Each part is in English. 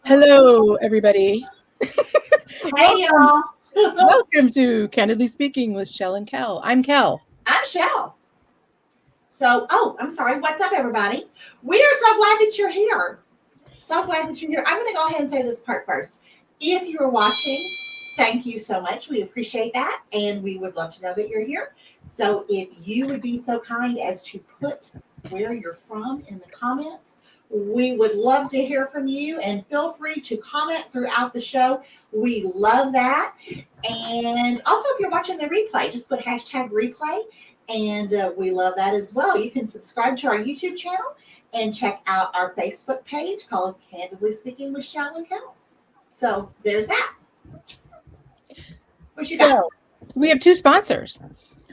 Hello, everybody. Hey, y'all. Welcome to Candidly Speaking with Shell and Kel. I'm Kel. I'm Shell. I'm sorry. What's up, everybody? We are so glad that you're here. So glad that you're here. I'm going to go ahead and say this part first. If you're watching, thank you so much. We appreciate that. And we would love to know that you're here. So if you would be so kind as to put where you're from in the comments, we would love to hear from you, and feel free to comment throughout the show. We love that. And also, if you're watching the replay, just put hashtag replay, and we love that as well. You can subscribe to our YouTube channel and check out our Facebook page called Candidly Speaking with Shell and Kel. So there's that. What you got? So, we have two sponsors.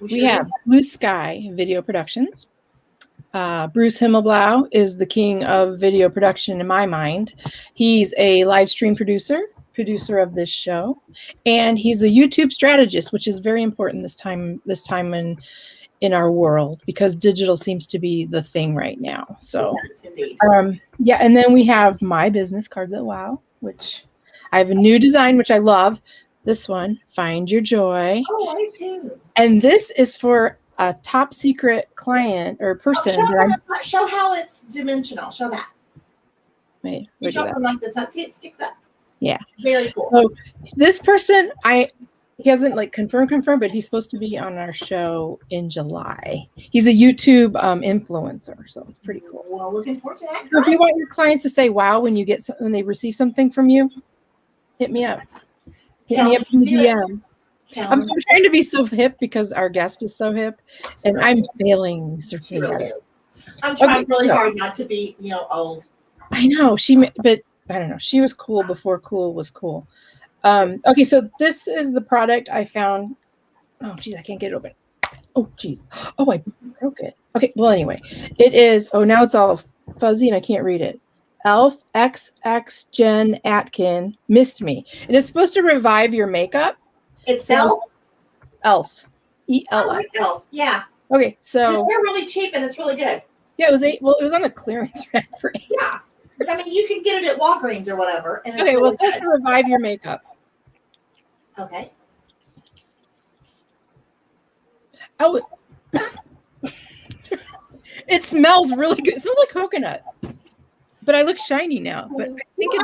We have Blue Sky Video Productions. Bruce Himmelblau is the king of video production in my mind. He's a live stream producer of this show, and he's a YouTube strategist, which is very important this time in our world, because digital seems to be the thing right now. So, yeah, and then we have my business, Cards at Wow, which I have a new design, which I love. This one, Find Your Joy. Oh, I do. And this is for a top secret client or person. Show how it's dimensional. Show that. Wait, you show from like this. See, it sticks up. Yeah. Very cool. So this person, he hasn't like confirmed, but he's supposed to be on our show in July. He's a YouTube influencer, so it's pretty cool. Well, looking forward to that. So if you want your clients to say wow when they receive something from you, hit me up. Hit me up in the DM. I'm trying to be so hip because our guest is so hip, and I'm failing certificate. I'm trying really hard not to be, old. I know but I don't know. She was cool before cool was cool. Okay, so this is the product I found. Oh, geez, I can't get it open. Oh, geez. Oh, I broke it. Okay, well, anyway, it is. Oh, now it's all fuzzy and I can't read it. Elf XX Jen Atkin Missed Me, and it's supposed to revive your makeup. It's Elf. Elf. ELF. Elf. Yeah. Okay, so they're really cheap and it's really good. Yeah, it was on the clearance rack. Yeah, but I mean, you can get it at Walgreens or whatever. And it's well, it's supposed to revive your makeup. Okay. Oh, it smells really good. It smells like coconut. But I look shiny now. But I think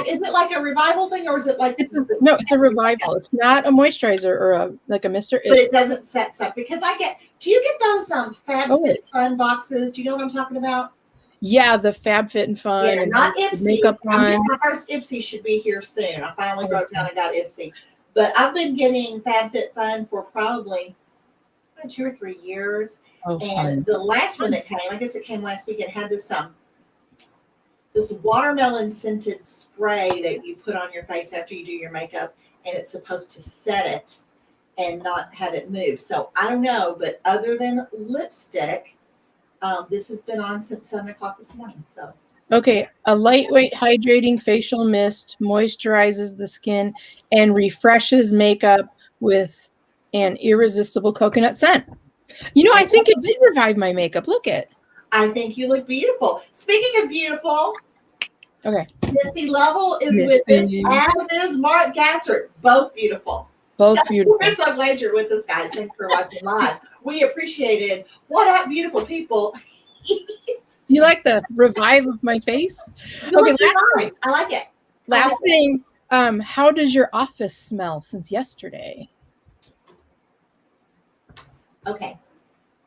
is it like a revival thing, or is it like it's a revival. It's not a moisturizer or a mister. But it doesn't set stuff, because do you get those FabFitFun boxes? Do you know what I'm talking about? Yeah, the FabFitFun. Yeah, not Ipsy. Makeup one. My first Ipsy should be here soon. I finally broke down and got Ipsy. But I've been getting FabFitFun for probably 2 or 3 years. Oh, and the last one that came, I guess it came last week, it had this watermelon scented spray that you put on your face after you do your makeup, and it's supposed to set it and not have it move. So I don't know, but other than lipstick, this has been on since 7 o'clock this morning. So okay, a lightweight hydrating facial mist moisturizes the skin and refreshes makeup with an irresistible coconut scent. I think it did revive my makeup. Look at. I think you look beautiful. Speaking of beautiful, okay, Misty Level is with us, as is Mark Gassert. Both beautiful. Beautiful. We're so glad you're with us, guys. Thanks for watching live. We appreciate it. What up, beautiful people? You like the revive of my face? Okay, I like it. Last thing, how does your office smell since yesterday? Okay.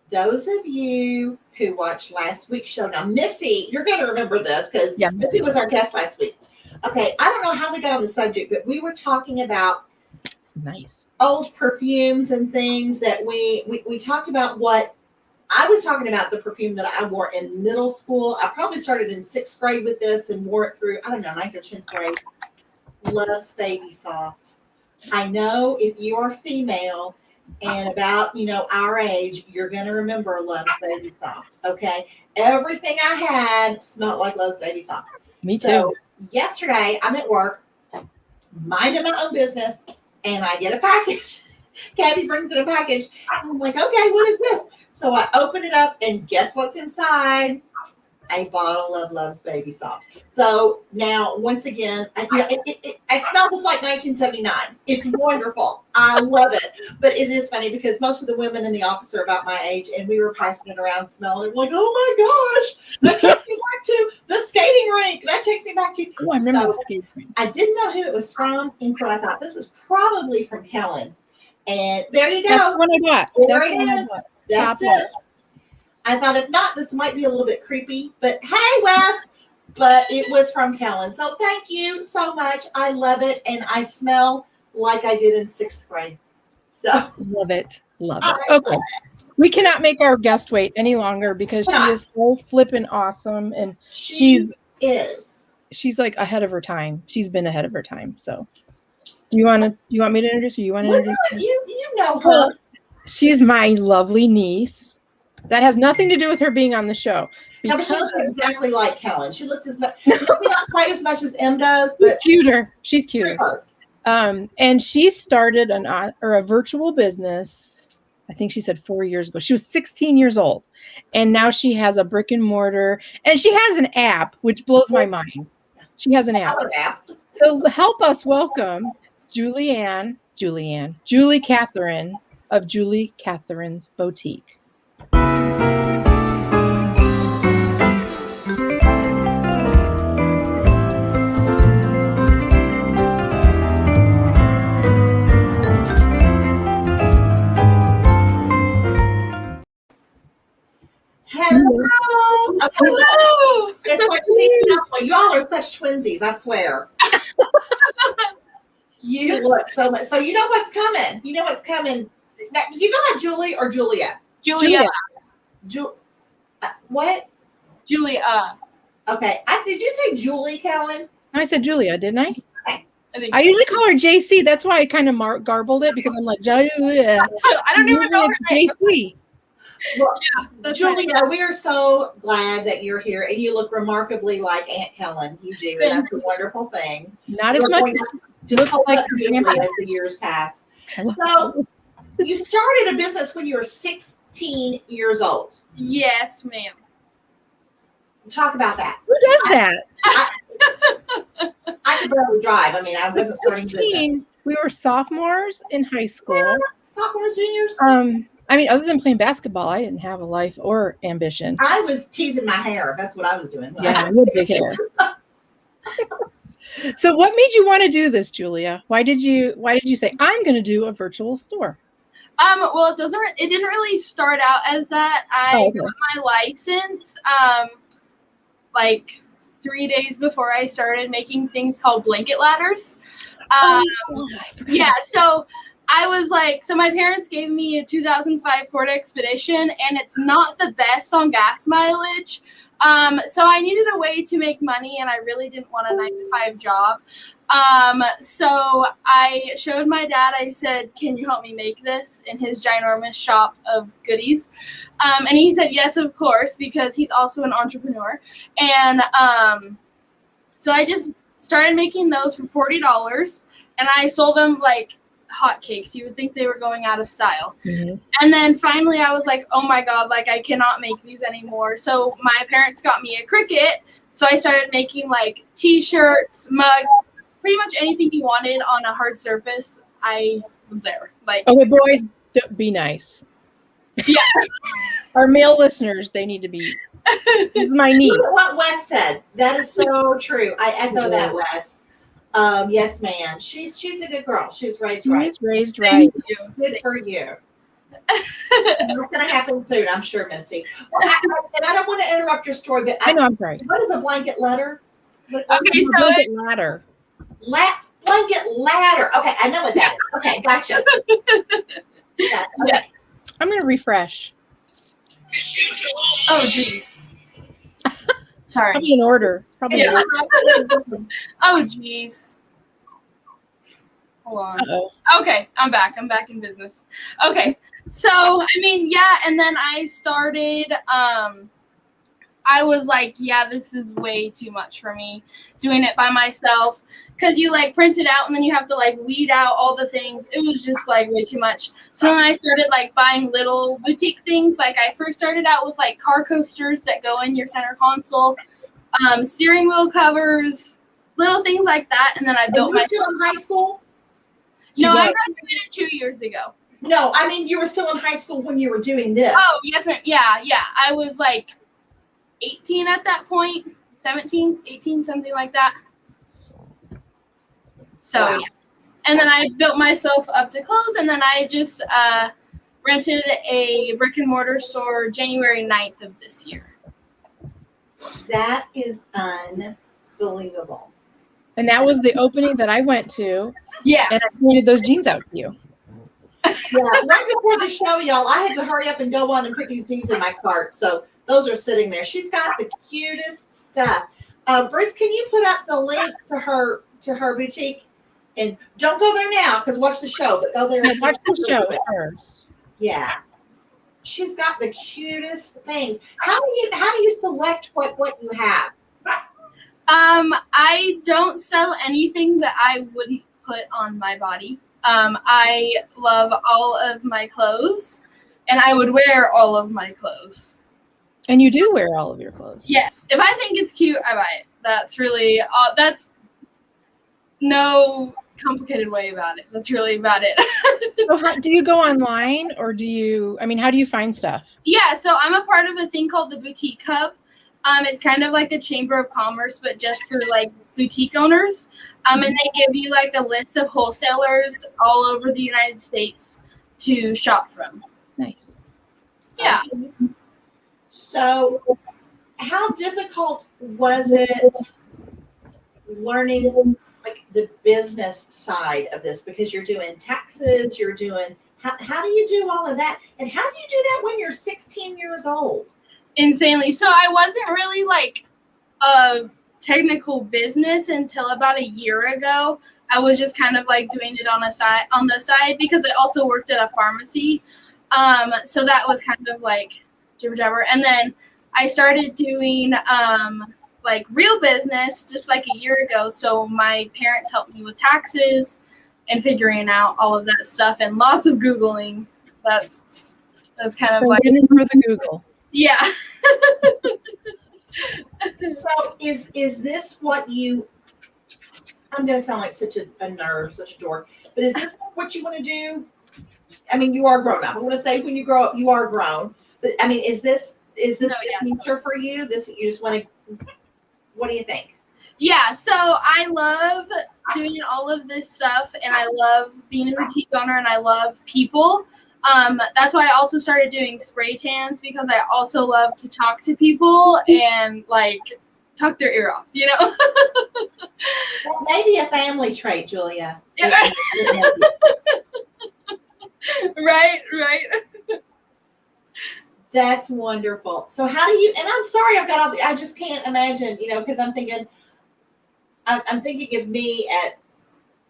Those of you who watched last week's show, now Missy, you're going to remember this because Missy was our guest last week. Okay, I don't know how we got on the subject, but we were talking about old perfumes and things that we talked about. What I was talking about, the perfume that I wore in middle school. I probably started in 6th grade with this and wore it through, 9th or 10th grade. Love's Baby Soft. I know if you are female and about, our age, you're going to remember Love's Baby Soft, okay? Everything I had smelled like Love's Baby Soft. Me too. So yesterday, I'm at work, minding my own business, and I get a package. Kathy brings in a package. I'm like, okay, what is this? So I open it up, and guess what's inside? a bottle of Love's Baby Soft. So now, once again, I smell just like 1979. It's wonderful. I love it. But it is funny because most of the women in the office are about my age, and we were passing it around smelling. Like, oh my gosh, that takes me back to the skating rink. That takes me back to. Oh, I remember the skating rink. I didn't know who it was from, and so I thought this is probably from Kellen. And there you go. That's the one I bought. There it is. That's it. I thought if not, this might be a little bit creepy, but hey, Wes, but it was from Kellen. So thank you so much. I love it. And I smell like I did in 6th grade. So love it. Love it. Okay. We cannot make our guest wait any longer because she is so flippin' awesome. And she's like ahead of her time. She's been ahead of her time. So do you want me to introduce her? You want to introduce her? You know her. She's my lovely niece. That has nothing to do with her being on the show. No, but she looks exactly like Kellen. She looks as much, maybe not quite as much as M does, but she's cuter. She's cuter. And she started a virtual business. I think she said 4 years ago. She was 16 years old, and now she has a brick and mortar, and she has an app, which blows my mind. She has an app. So help us welcome Julie Catherine of Julie Catherine's Boutique. Hello. Hello. It's like, y'all are such twinsies, I swear. You look so much. So you know what's coming. You know what's coming. Now, did you go by Julie or Julia? Julia. What? Julia. Okay. Did you say Julie, Kellen? I said Julia, didn't I? Okay. I usually call her JC. That's why I kind of garbled it because I'm like, Julia. I don't even know her name. JC. Well, yeah, Julia, right. We are so glad that you're here, and you look remarkably like Aunt Kellen. You do, and that's a wonderful thing. Not as much just looks like her beautifully as the years pass. So, you started a business when you were 16 years old. Yes, ma'am. Talk about that. Who does that? I could barely drive. I mean, I wasn't starting business. We were sophomores in high school. Yeah, sophomores, juniors. I mean, other than playing basketball, I didn't have a life or ambition. I was teasing my hair. That's what I was doing. Yeah, with big hair. So what made you want to do this, Julia? Why did you say, I'm going to do a virtual store? Well, it didn't really start out as that. I got my license like 3 days before I started making things called blanket ladders. Yeah, so I was like, so my parents gave me a 2005 Ford Expedition, and it's not the best on gas mileage. So I needed a way to make money, and I really didn't want a 9-to-5 job. So I showed my dad, I said, can you help me make this in his ginormous shop of goodies? And he said, yes, of course, because he's also an entrepreneur. And so I just started making those for $40, and I sold them like hotcakes. You would think they were going out of style. Mm-hmm. And then finally I was like, oh my God, like I cannot make these anymore. So my parents got me a Cricut. So I started making like t-shirts, mugs, pretty much anything you wanted on a hard surface. I was there. Like, okay, boys, be nice. Yeah. Our male listeners, they need to be. This is my niece. Look at what Wes said. That is so true. I echo that, Wes. Yes, ma'am. She's a good girl. She was raised right. She's raised right. Good for you. It's going to happen soon, I'm sure, Missy. Well, and I don't want to interrupt your story, but I know. I'm sorry. What is a blanket ladder? Okay, so blanket ladder. Blanket ladder. Okay, I know what that is. Okay, gotcha. Yeah, okay. I'm going to refresh. Oh, geez. Sorry. Probably in order. Probably. Yeah. Oh, geez. Hold on. Uh-oh. Okay, I'm back. I'm back in business. Okay, so I mean, yeah, and then I started. I was like, yeah, this is way too much for me doing it by myself. Because you like print it out and then you have to like weed out all the things. It was just like way too much. So then I started like buying little boutique things. Like I first started out with like car coasters that go in your center console, steering wheel covers, little things like that. And then I built my. Still in high school? No, I graduated 2 years ago. No, I mean you were still in high school when you were doing this. Oh, yes, yeah. I was like 18 at that point, 17, 18, something like that. So, wow. yeah. And then I built myself up to close, and then I just rented a brick and mortar store January 9th of this year. That is unbelievable. And that was the opening that I went to. Yeah. And I pointed those jeans out to you. Yeah, right before the show, y'all, I had to hurry up and go on and put these jeans in my cart. So those are sitting there. She's got the cutest stuff. Bruce, can you put up the link to her boutique? And don't go there now because watch the show, but go there. Yeah, watch the show first. Yeah. She's got the cutest things. How do you select what you have? I don't sell anything that I wouldn't put on my body. I love all of my clothes, and I would wear all of my clothes. And you do wear all of your clothes. Yes. If I think it's cute, I buy it. That's really that's no complicated way about it. That's really about it. So do you go online or how do you find stuff? Yeah, so I'm a part of a thing called the Boutique Hub. It's kind of like a chamber of commerce, but just for like boutique owners. And they give you like a list of wholesalers all over the United States to shop from. Nice. Yeah. So how difficult was it learning like the business side of this? Because you're doing taxes, how do you do all of that? And how do you do that when you're 16 years old? Insanely. So I wasn't really like a technical business until about a year ago. I was just kind of like doing it on the side because I also worked at a pharmacy. So that was kind of like jibber jabber. And then I started doing like real business just like a year ago. So my parents helped me with taxes and figuring out all of that stuff and lots of Googling. That's kind of like for the Google. Yeah. So is this what you, I'm going to sound like such a nerd, such a dork, but is this what you want to do? I mean, you are grown up. I want to say when you grow up, you are grown, but I mean, is this the future for you? This, you just want to, what do you think? Yeah, so I love doing all of this stuff, and I love being a boutique owner, and I love people. That's why I also started doing spray tans, because I also love to talk to people and like tuck their ear off, you know? Well, maybe a family trait, Julia. Right. That's wonderful. So how do you, and I'm sorry, I just can't imagine, because I'm thinking of me at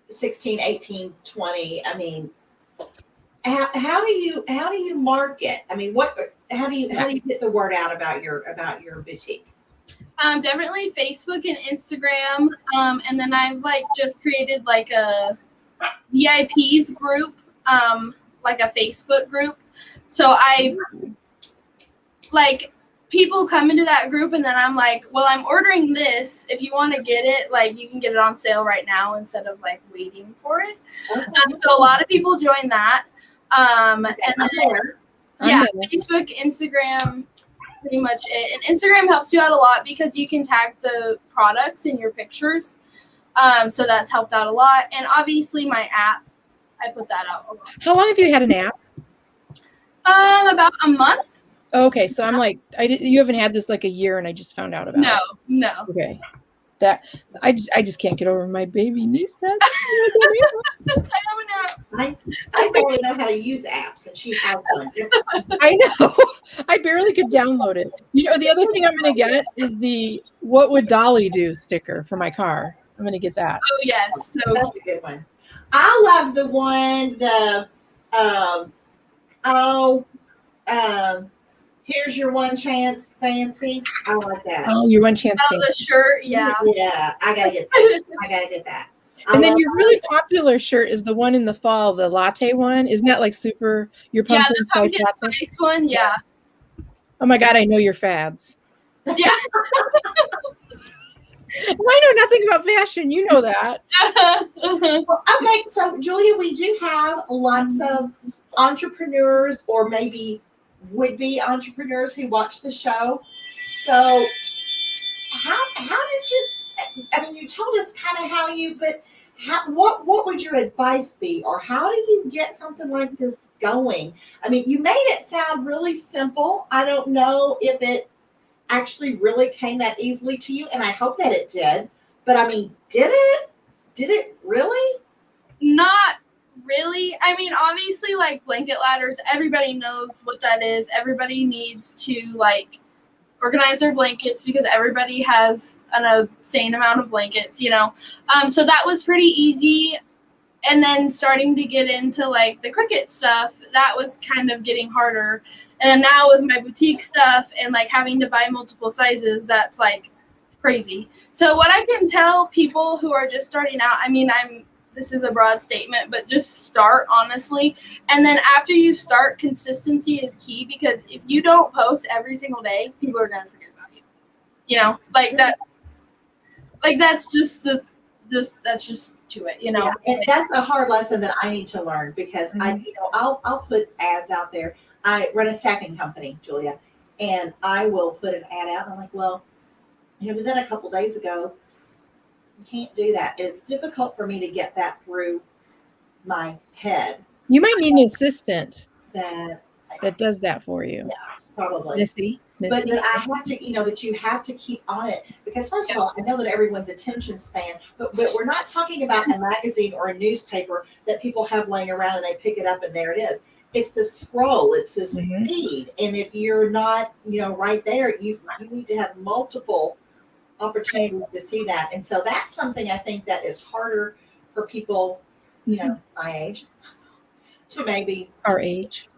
16, 18, 20. I mean, how do you market? I mean, how do you get the word out about your boutique? Definitely Facebook and Instagram. And then I've like just created like a VIPs group, like a Facebook group. So I like people come into that group, and then I'm like, well, I'm ordering this. If you want to get it, like you can get it on sale right now instead of like waiting for it. Okay. So a lot of people join that. And then, Facebook, Instagram, pretty much it. And Instagram helps you out a lot because you can tag the products in your pictures. So that's helped out a lot. And obviously my app, I put that out a lot. How long have you had an app? About a month. Okay, so I'm like, you haven't had this like a year, and I just found out about it. No. Okay, that I just can't get over my baby niece. I have an app. I barely know how to use apps, and she has one. I know. I barely could download it. The other thing I'm going to get is the "What Would Dolly Do" sticker for my car. I'm going to get that. Oh yes, so that's a good one. I love the one Here's your one chance fancy. I like that. Oh, your one chance Oh, thing. the shirt, yeah. Yeah, I gotta get that. I gotta get that. And then your really popular shirt is the one in the fall, the latte one. Isn't that like super your Yeah, pumpkin the spice pumpkin latte? spice one, yeah. Oh my god, I know your fads. Yeah. I know nothing about fashion. You know that. Well, okay, so Julia, we do have lots of entrepreneurs or maybe would-be entrepreneurs who watch the show. So how did you, I mean, you told us kind of how you, but what would your advice be, or how do you get something like this going? I mean, you made it sound really simple. I don't know if it actually really came that easily to you, and I hope that it did. But I mean, did it really? Not really. I mean, obviously, like blanket ladders, everybody knows what that is. Everybody needs to like organize their blankets because everybody has an insane amount of blankets, you know. So that was pretty easy. And then starting to get into like the Cricut stuff, that was kind of getting harder. And now with my boutique stuff and like having to buy multiple sizes, that's like crazy. So what I can tell people who are just starting out, I mean, this is a broad statement, but just start, honestly. And then after you start, consistency is key, because if you don't post every single day, people are going to forget about you. You know, that's just to it, you know. Yeah, and that's a hard lesson that I need to learn, because I'll put ads out there. I run a staffing company, Julia, and I will put an ad out, and I'm like, well, but then a couple days ago, you can't do that. It's difficult for me to get that through my head. You might need an assistant that does that for you. Yeah, probably. Missy. But that I have to, that you have to keep on it, because first of all, I know that everyone's attention span, but we're not talking about a magazine or a newspaper that people have laying around and they pick it up and there it is. It's the scroll, it's this feed, and if you're not, right there, you need to have multiple opportunities to see that, and so that's something I think that is harder for people, my age, to maybe our age.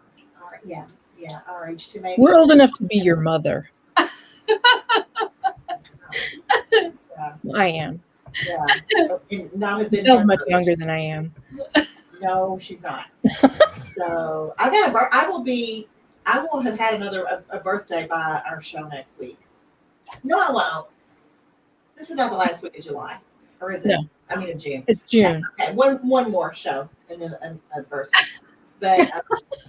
Our age to maybe. We're old enough to be your mother. I am. Yeah. And not have been. Michelle's much younger than I am. No, she's not. So I will have had a birthday by our show next week. No, I won't. This is not the last week of July, or is it? No. I mean, of June. It's June. Yeah, okay, one more show and then a birthday. But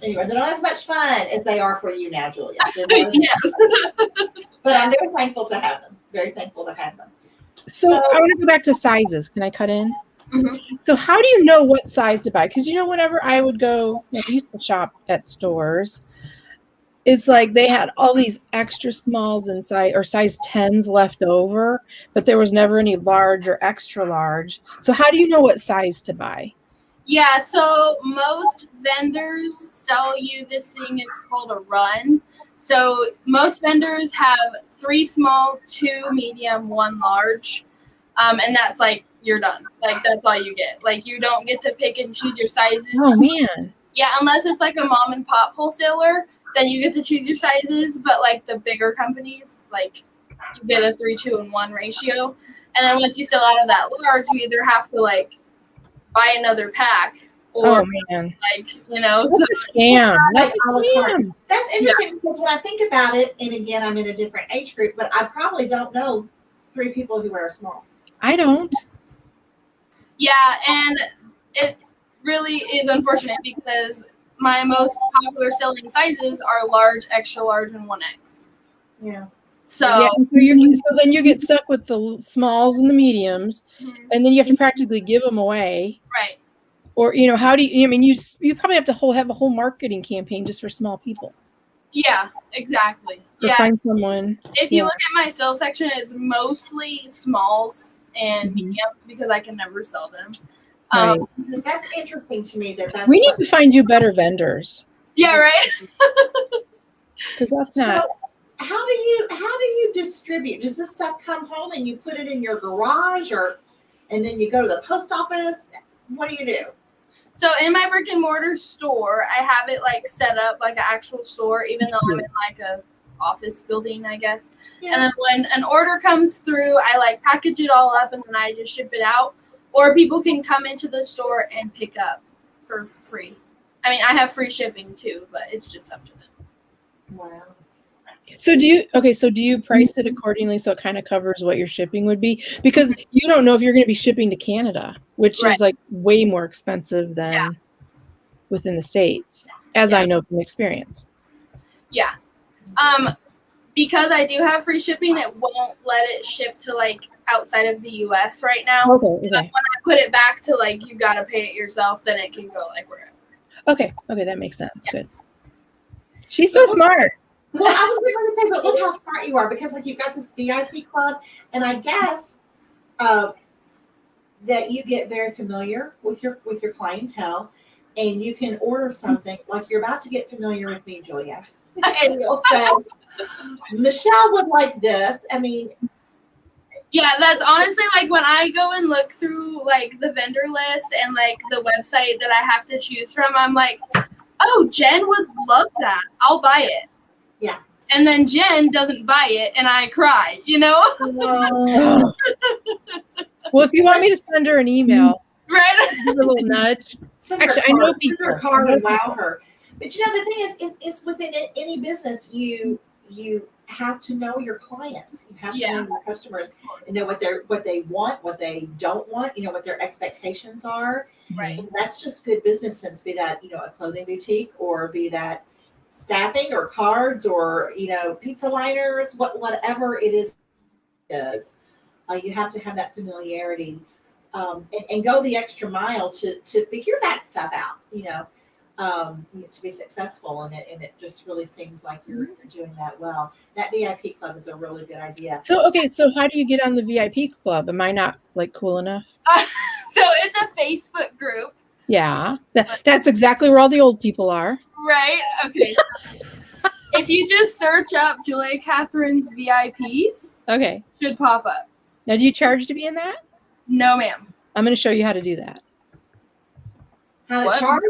anyway, they're not as much fun as they are for you now, Julia. Yes. But I'm very thankful to have them. Very thankful to have them. So I want to go back to sizes. Can I cut in? Mm-hmm. So how do you know what size to buy? Because whenever I would go, I used to shop at stores, it's like they had all these extra smalls and size 10s left over, but there was never any large or extra large. So how do you know what size to buy? Yeah, so most vendors sell you this thing, it's called a run. So most vendors have 3 small, 2 medium, 1 large. And that's like, you're done. Like, that's all you get. Like, you don't get to pick and choose your sizes. Oh, man. Yeah, unless it's like a mom and pop wholesaler, then you get to choose your sizes. But like the bigger companies, like you get a 3, 2, and 1 ratio. And then once you sell out of that large, you either have to like buy another pack or man. like, That's a scam. That's a scam. That's interesting because when I think about it, and again, I'm in a different age group, but I probably don't know 3 people who wear a small. I don't. Yeah, and it really is unfortunate because my most popular selling sizes are large, extra large, and 1X. Yeah. So then you get stuck with the smalls and the mediums, and then you have to practically give them away. Right. Or how do you? I mean, you probably have to have a whole marketing campaign just for small people. Yeah, exactly. Or find someone. If you look at my sales section, it's mostly smalls and mediums because I can never sell them. Right. That's interesting to me. That's we need to find you better vendors. Yeah, right. Because that's not. So how do you distribute? Does this stuff come home and you put it in your garage, and then you go to the post office? What do you do? So in my brick and mortar store, I have it like set up like an actual store, even though I'm in like a office building, I guess. Yeah. And then when an order comes through, I like package it all up and then I just ship it out. Or people can come into the store and pick up for free. I mean, I have free shipping too, but it's just up to them. Wow. So do you price it accordingly so it kind of covers what your shipping would be? Because you don't know if you're going to be shipping to Canada, which is like way more expensive than within the States, as I know from experience. Yeah. Because I do have free shipping, it won't let it ship to like outside of the US right now. Okay. But when I put it back to like you gotta pay it yourself, then it can go like wherever. Okay, that makes sense. Good. She's so smart. Well, I was going to say, but look how smart you are, because like you've got this VIP club, and I guess that you get very familiar with your clientele, and you can order something like you're about to get familiar with me, Julia, and you'll say, Michelle would like this. I mean, yeah, that's honestly like when I go and look through like the vendor list and like the website that I have to choose from, I'm like, oh, Jen would love that. I'll buy it. Yeah. And then Jen doesn't buy it and I cry, you know? Well, if you want me to send her an email, right? give her a little nudge. Actually, I know people. Send her a card and wow her. But you know, the thing is within any business, you have to know your clients. You have to know your customers and know what they want, what they don't want, you know, what their expectations are. Right. And that's just good business sense, be that, you know, a clothing boutique or be that staffing or cards or, you know, pizza liners, whatever it is, you have to have that familiarity and go the extra mile to figure that stuff out, you know, to be successful. And it just really seems like you're doing that well. That VIP club is a really good idea. So how do you get on the VIP club? Am I not like cool enough? So it's a Facebook group. Yeah, that's exactly where all the old people are. Right. Okay. If you just search up Julia Catherine's VIPs, okay, should pop up. Now, do you charge to be in that? No, ma'am. I'm going to show you how to do that. How to charge?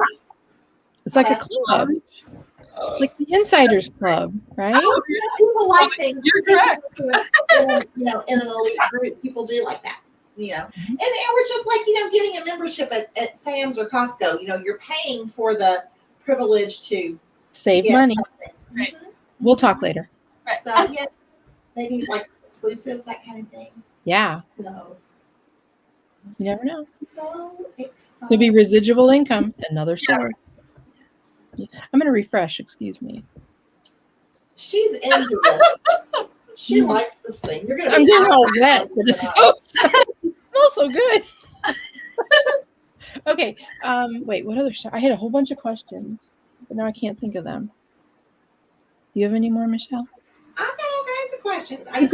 It's like a club. It's like the Insiders Club, right? Oh, people like things. You're correct. You know, in an elite group, people do like that. You know, and it was just like, you know, getting a membership at Sam's or Costco. You know, you're paying for the privilege to save money. Right. We'll talk later. Right. So yeah, maybe like exclusives, that kind of thing. Yeah. So you never know. So exciting. Could be residual income. Another source. I'm going to refresh. Excuse me. She's into this. She likes this thing. You're gonna. I'm getting all wet, but it smells so good. Okay. Wait. What other? I had a whole bunch of questions, but now I can't think of them. Do you have any more, Michelle? I've got all kinds of questions. Keep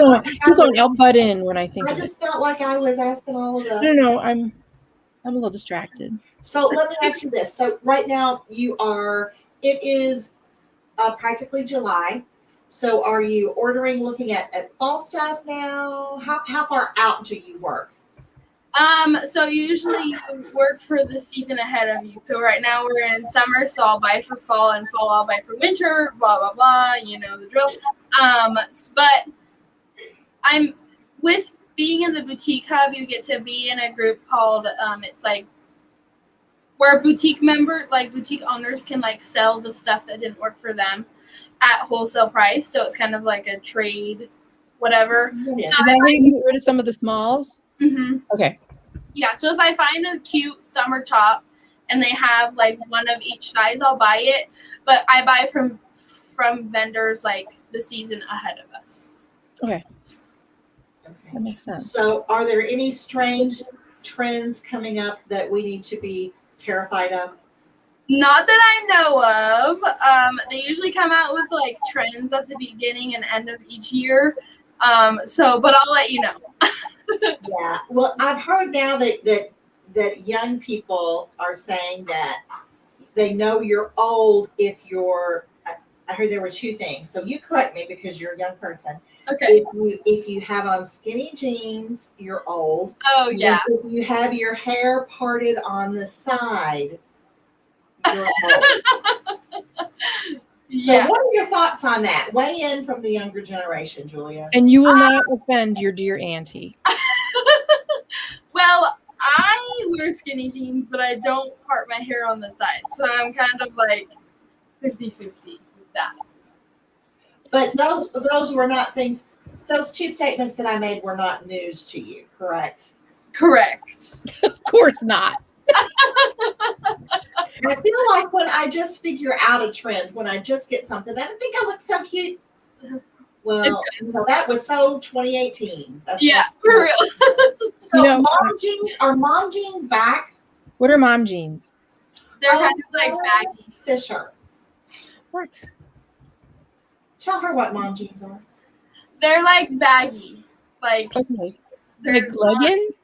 going. I'll butt in when I think. I just felt like I was asking all of them. No. I'm a little distracted. So let me ask you this. So right now it is practically July. So are you looking at fall stuff now? How far out do you work? So usually you work for the season ahead of you. So right now we're in summer, so I'll buy for fall, and fall I'll buy for winter, blah, blah, blah, you know the drill. But I'm with being in the boutique hub, you get to be in a group called, it's like where boutique owners can like sell the stuff that didn't work for them at wholesale price. So it's kind of like a trade, whatever. Yeah. So is that how you get rid of some of the smalls? Mm-hmm. Okay. Yeah. So if I find a cute summer top and they have like one of each size, I'll buy it. But I buy from vendors like the season ahead of us. Okay. That makes sense. So are there any strange trends coming up that we need to be terrified of? Not that I know of. They usually come out with like trends at the beginning and end of each year. But I'll let you know. Yeah. Well, I've heard now that young people are saying that they know you're old if you're. I heard there were two things. So you correct me because you're a young person. Okay. If you have on skinny jeans, you're old. Oh yeah. If you have your hair parted on the side, you're old. So Yeah. what are your thoughts on that? Weigh in from the younger generation, Julia. And you will not offend your dear auntie. Well, I wear skinny jeans, but I don't part my hair on the side. So I'm kind of like 50-50 with that. But those were not things. Those two statements that I made were not news to you, correct? Correct. Of course not. I feel like when I just figure out a trend, when I just get something, I think I look so cute. Well, that was so 2018. Yeah, for real. So mom jeans, are mom jeans back? What are mom jeans? They're kind of like baggy. Fisher. What? Tell her what mom jeans are. They're like baggy. Like Okay. they're Like leggings?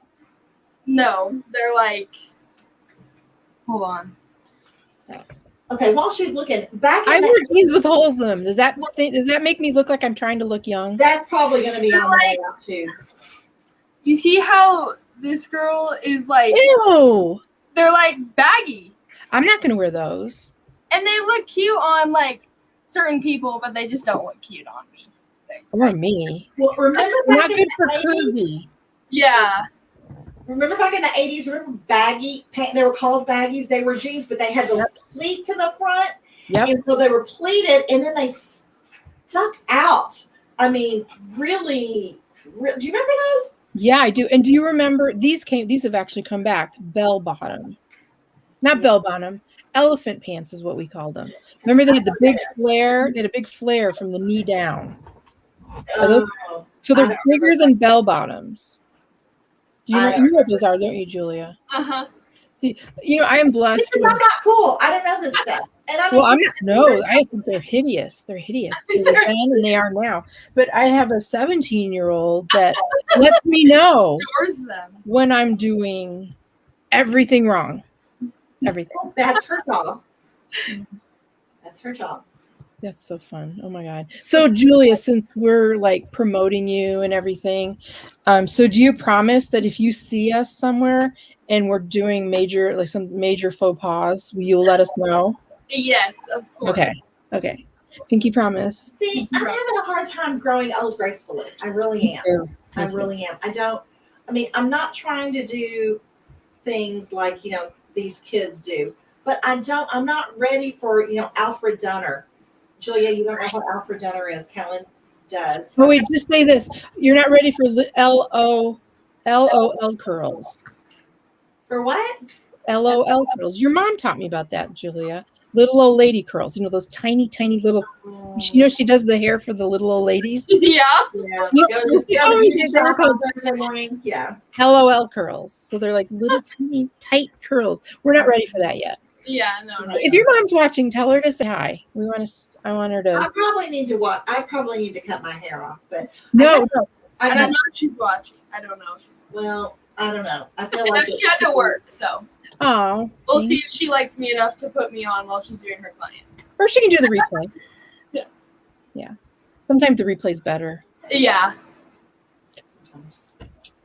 No, they're like. Hold on. Okay, while she's looking back, I wear jeans with holes in them. Does that make me look like I'm trying to look young? that's probably going to be on the way out too. You see how this girl is like? Ew. They're like baggy, I'm not going to wear those. and they look cute on like certain people, but they just don't look cute on me. Or me. Well, remember They're back not in good for the 80s? curvy. Yeah. Remember back in the 80s, remember baggy pants? They were called baggies. They were jeans, but they had those pleats in the front. Yep. And so they were pleated, and then they stuck out. I mean, really, do you remember those? Yeah, I do. And do you remember these have actually come back. Bell bottom. Not bell bottom. Elephant pants is what we called them. Remember they had the big flare? They had a big flare from the knee down. Are those, so they're bigger than bell bottoms. You know what those are, don't you, Julia? Uh-huh. See, I am blessed. Because I'm not cool. I don't know this stuff. And I mean, Well, I'm not. No, I think they're hideous. They're hideous. They were then and they are now. But I have a 17-year-old that lets me know when I'm doing everything wrong. Everything. That's her job. That's her job. That's so fun. Oh my God. So Julia, since we're like promoting you and everything, so do you promise that if you see us somewhere and we're doing some major faux pas, you'll let us know? Yes, of course. Okay. Pinky promise. See, I'm having a hard time growing old gracefully. I really am. I really am. I'm not trying to do things like, these kids do, but I'm not ready for, Alfred Dunner. Julia, you don't know what Alfred Dunner is. Kellen does. Oh, wait, just say this. You're not ready for LOL curls. For what? LOL curls. Your mom taught me about that, Julia. Little old lady curls. Those tiny, tiny little. She does the hair for the little old ladies. Yeah. She told me they were called Thursday morning. Yeah. LOL curls. So they're like little tiny tight curls. We're not ready for that yet. Yeah, no. If your mom's watching, tell her to say hi. I want her to. I probably need to cut my hair off, but No. I don't know if she's watching. I don't know. Well, I don't know. I feel like she had to work, so. Oh. We'll see if she likes me enough to put me on while she's doing her client. Or she can do the replay. Yeah. Yeah. Sometimes the replay's better. Yeah.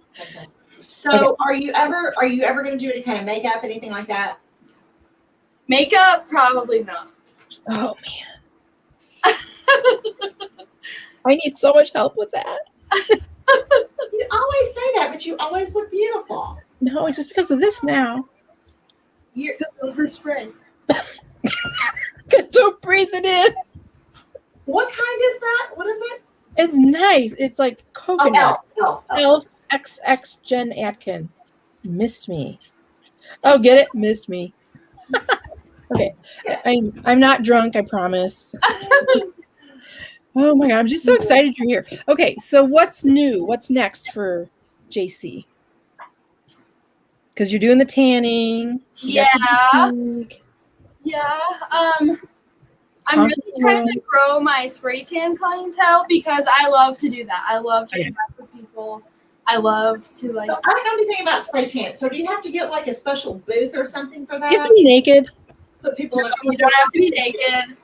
Sometimes. So, are you ever going to do any kind of makeup, anything like that? Makeup, probably not. Oh man. I need so much help with that. You always say that, but you always look beautiful. No, it's just because of this now. You're overspray. Don't breathe it in. What kind is that? What is it? It's nice. It's like coconut. Elf. XX Jen Atkin. Missed me. Oh, get it? Missed me. Okay. I'm not drunk, I promise. Oh my God, I'm just so excited you're here. Okay, so what's new? What's next for JC? Because you're doing the tanning. Yeah. Yeah. I'm really trying to grow my spray tan clientele because I love to do that. I love to interact with people. I love to like. So I don't know anything about spray tan. So do you have to get like a special booth or something for that? You have to be naked. Put people in a You don't have to be naked.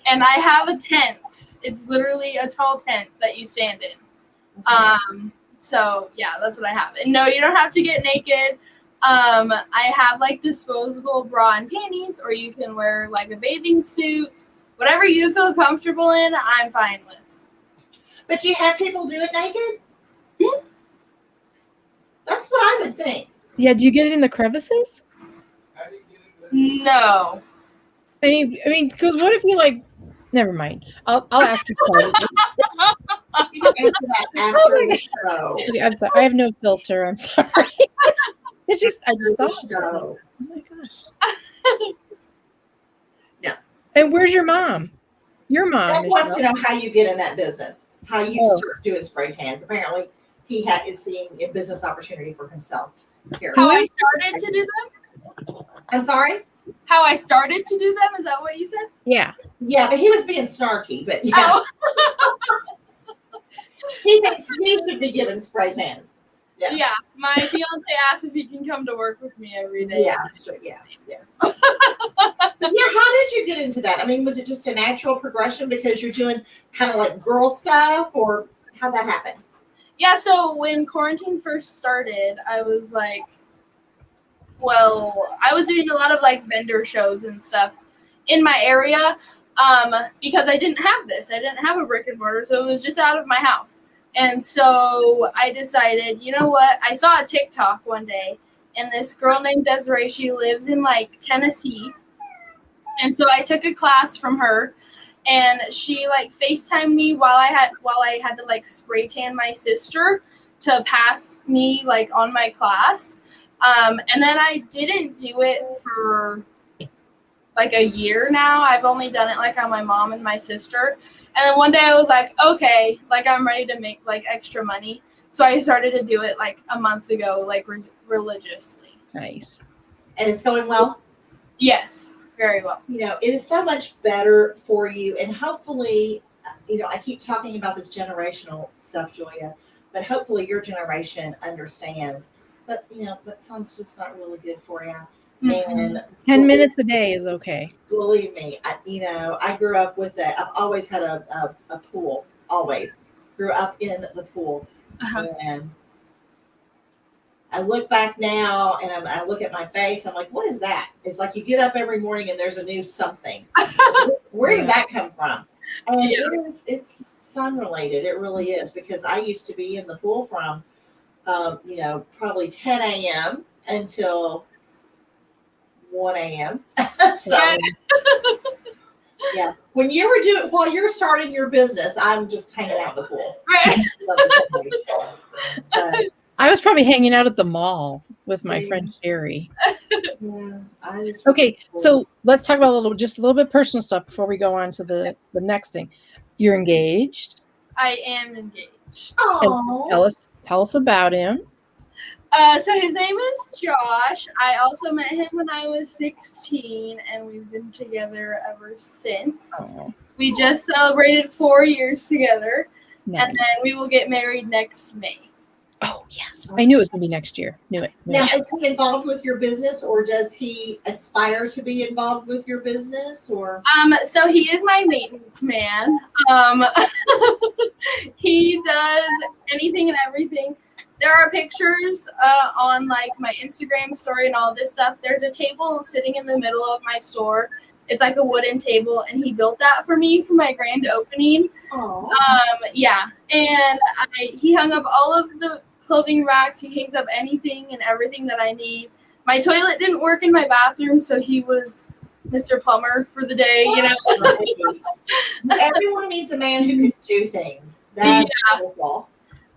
And I have a tent. It's literally a tall tent that you stand in. So yeah, that's what I have. And no, you don't have to get naked. I have like disposable bra and panties, or you can wear like a bathing suit. whatever you feel comfortable in, I'm fine with. But you have people do it naked? Hmm? That's what I would think. Yeah, do you get it in the crevices? No. I mean, because what if you like? Never mind. I'll ask you privately. You can answer that after the show. Okay, I'm sorry. I have no filter. I'm sorry. I just thought. Show. Oh my gosh. Yeah. And where's your mom? Your mom. That wants Michelle. to know how you get in that business, how you Oh. start doing spray tans. Apparently, he is seeing a business opportunity for himself. Here. How I started to do them? I'm sorry? How I started to do them? Is that what you said? Yeah. Yeah, but he was being snarky. But yeah, Oh. he thinks he should be given spray tans. Yeah. Yeah. My fiance asked if he can come to work with me every day. Yeah, sure, yeah. But yeah, how did you get into that? I mean, was it just a natural progression because you're doing kind of like girl stuff, or how'd that happen? Yeah, so when quarantine first started, I was like, well, I was doing a lot of like vendor shows and stuff in my area because I didn't have this. I didn't have a brick and mortar, so it was just out of my house. And so I decided, you know what? I saw a TikTok one day, and this girl named Desiree, she lives in like Tennessee. And so I took a class from her, and she like FaceTimed me while I had to like spray tan my sister to pass me like on my class. And then I didn't do it for like a year now. I've only done it like on my mom and my sister. And then one day I was like, okay, like I'm ready to make like extra money. So I started to do it like a month ago, like religiously. Nice. And it's going well? Yes, very well. You know, it is so much better for you. And hopefully, you know, I keep talking about this generational stuff, Julia, but hopefully your generation understands that, you know, that sounds just not really good for you. Mm-hmm. And 10 minutes a day is okay. Believe me, I grew up with that. I've always had a pool, always. Grew up in the pool. Uh-huh. And I look back now and I look at my face. I'm like, what is that? It's like you get up every morning and there's a new something. Where did that come from? And it's sun related. It really is, because I used to be in the pool from, probably 10 a.m. until 1 a.m. So, yeah. While you're starting your business, I'm just hanging out in the pool. Right. I was probably hanging out at the mall with my friend Sherry. Yeah, Okay, so let's talk about just a little bit personal stuff before we go on to the next thing. You're engaged. I am engaged. Oh, Tell us about him. So his name is Josh. I also met him when I was 16, and we've been together ever since. Oh, We just celebrated 4 years together, nice. and then we will get married next May. Oh, yes. I knew it was going to be next year. Knew it. now is he involved with your business, or does he aspire to be involved with your business, or? So he is my maintenance man. He does anything and everything. There are pictures on like my Instagram story and all this stuff. There's a table sitting in the middle of my store. It's like a wooden table, and he built that for me for my grand opening. Oh. Yeah, and he hung up all of the clothing racks. He hangs up anything and everything that I need. My toilet didn't work in my bathroom, so he was Mr. Plumber for the day, you know. Everyone needs a man who can do things. That's wonderful.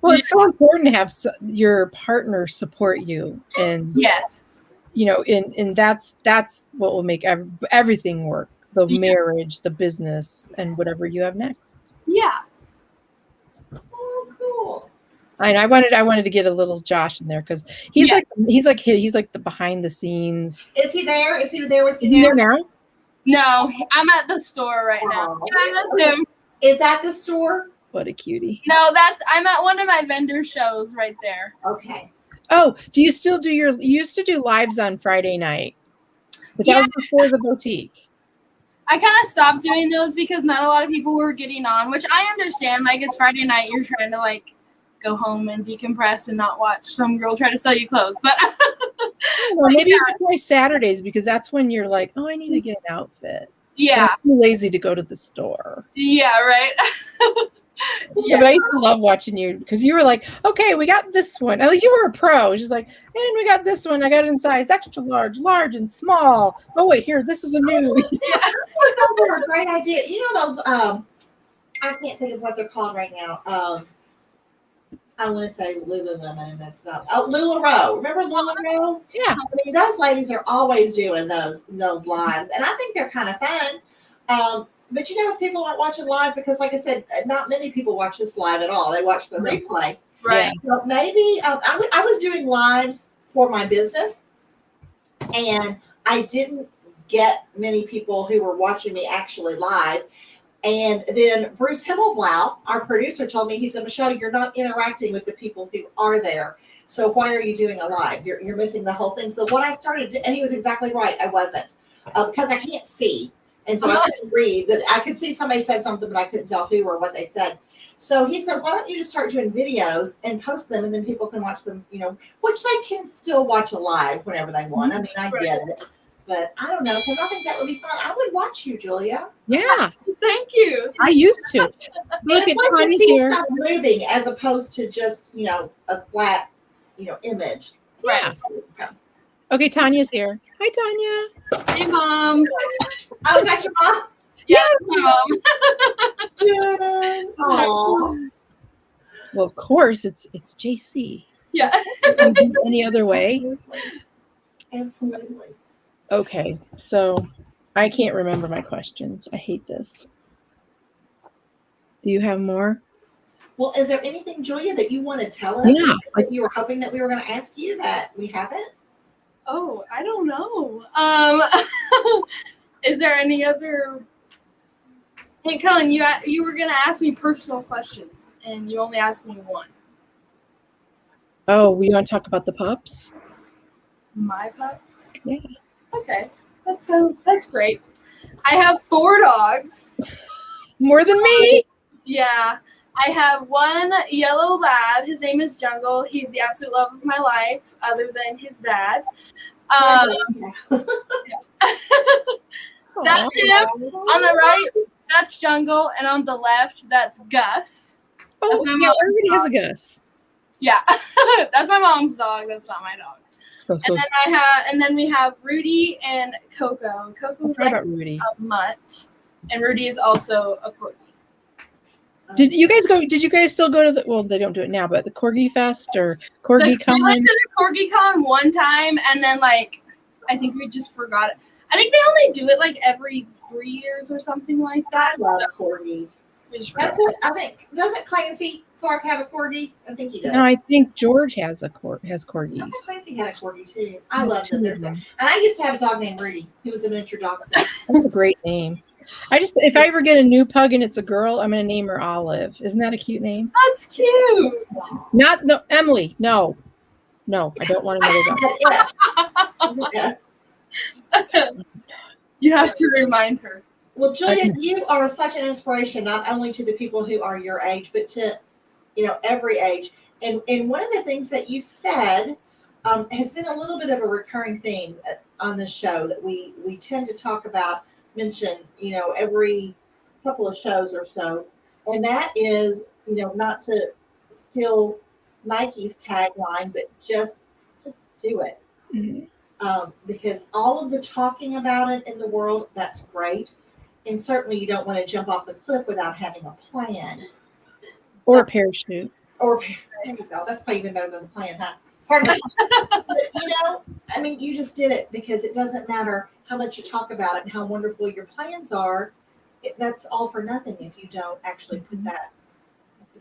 Well, it's so important to have your partner support you, and Yes, and that's what will make everything work. The marriage, the business, and whatever you have next. yeah. Oh, cool. And I wanted to get a little Josh in there because he's like the behind the scenes. Is he there? Is he there with you Is he now? there now? No, I'm at the store right now. Oh. Yeah, that's him. Is that the store? What a cutie. No, I'm at one of my vendor shows right there. Okay. Oh, do you still do you used to do lives on Friday night? But that was before the boutique. I kind of stopped doing those because not a lot of people were getting on, which I understand. Like, it's Friday night, you're trying to like go home and decompress and not watch some girl try to sell you clothes. But Well, maybe it's like Saturdays, because that's when you're like, oh, I need to get an outfit. Yeah. I'm too lazy to go to the store. Yeah, right. Yeah, but I used to love watching you because you were like, okay, we got this one. Like you were a pro. She's like, and we got this one. I got it in size extra large, large, and small. Oh wait, here, this is a new. Yeah, those are a great idea. You know those I can't think of what they're called right now. I want to say Lululemon, and that's not. Oh, LuLaRoe. Remember LuLaRoe? Yeah. I mean, those ladies are always doing those lives, and I think they're kind of fun. But you know, if people aren't watching live, because like I said, not many people watch this live at all. They watch the replay. Right. So maybe I was doing lives for my business, and I didn't get many people who were watching me actually live. And then Bruce Himmelblau, our producer, told me, he said, Michelle, you're not interacting with the people who are there. So why are you doing a live? You're missing the whole thing. So what I started to, and he was exactly right. I wasn't, because I can't see. And so I couldn't read. That I could see somebody said something, but I couldn't tell who or what they said. So he said, why don't you just start doing videos and post them, and then people can watch them, you know, which they can still watch live whenever they want. I mean, I get it. But I don't know, because I think that would be fun. I would watch you, Julia. Yeah. Thank you. I used to. Look It's at like to Tanya's see here. stuff moving as opposed to just, you know, a flat, you know, image. Right. So, Okay, Tanya's here. Hi, Tanya. Hey, Mom. oh, is that your mom? Yeah, Mom. Yeah. Aw. Well, of course, it's JC. Yeah. Any other way? Absolutely. Okay, so I can't remember my questions. I hate this. Do you have more? Well, is there anything, Julia, that you want to tell us? Yeah. That you were hoping that we were going to ask you that we haven't? Oh, I don't know. Is there any other? Hey, Kellen, you were gonna ask me personal questions, and you only asked me one. Oh, we want to talk about the pups? My pups. Yeah. Okay, that's great. I have 4 dogs. More than me? Yeah, I have one yellow lab. His name is Jungle. He's the absolute love of my life, other than his dad. That's him. On the right, that's Jungle, and on the left, that's Gus. Oh, That's my yeah, mom's everybody has a dog. Gus. Yeah, that's my mom's dog. That's not my dog. And then we have Rudy and Coco. Coco's What like about Rudy? a mutt, and Rudy is also a corgi. Did you guys still go to the, well, they don't do it now, but the Corgi Fest or Corgi Con? We went to the Corgi Con one time, and then like I think we just forgot it. I think they only do it like every 3 years or something like that. I love corgis. We just forgot. That's what I think. Doesn't Clancy Clark have a corgi? I think he does. No, I think George has corgis. I think Clancy had a corgi too. I There's love 2 them. of them. And I used to have a dog named Rudy. He was an miniature dachshund. That's a great name. If I ever get a new pug and it's a girl, I'm going to name her Olive. Isn't that a cute name? That's cute. No, Emily. No, I don't want another dog. You have to remind her. Well, Julia, you are such an inspiration, not only to the people who are your age, but to, you know, every age. And one of the things that you said has been a little bit of a recurring theme on this show that we tend to mention, you know, every couple of shows or so. And that is, you know, not to steal Nike's tagline, but just do it. Mm-hmm. Because all of the talking about it in the world, that's great. And certainly you don't want to jump off the cliff without having a plan. Or a parachute. Or, there you go. That's probably even better than the plan, huh? Pardon me. But, you know, I mean, you just did it because it doesn't matter how much you talk about it and how wonderful your plans are. That's all for nothing if you don't actually put that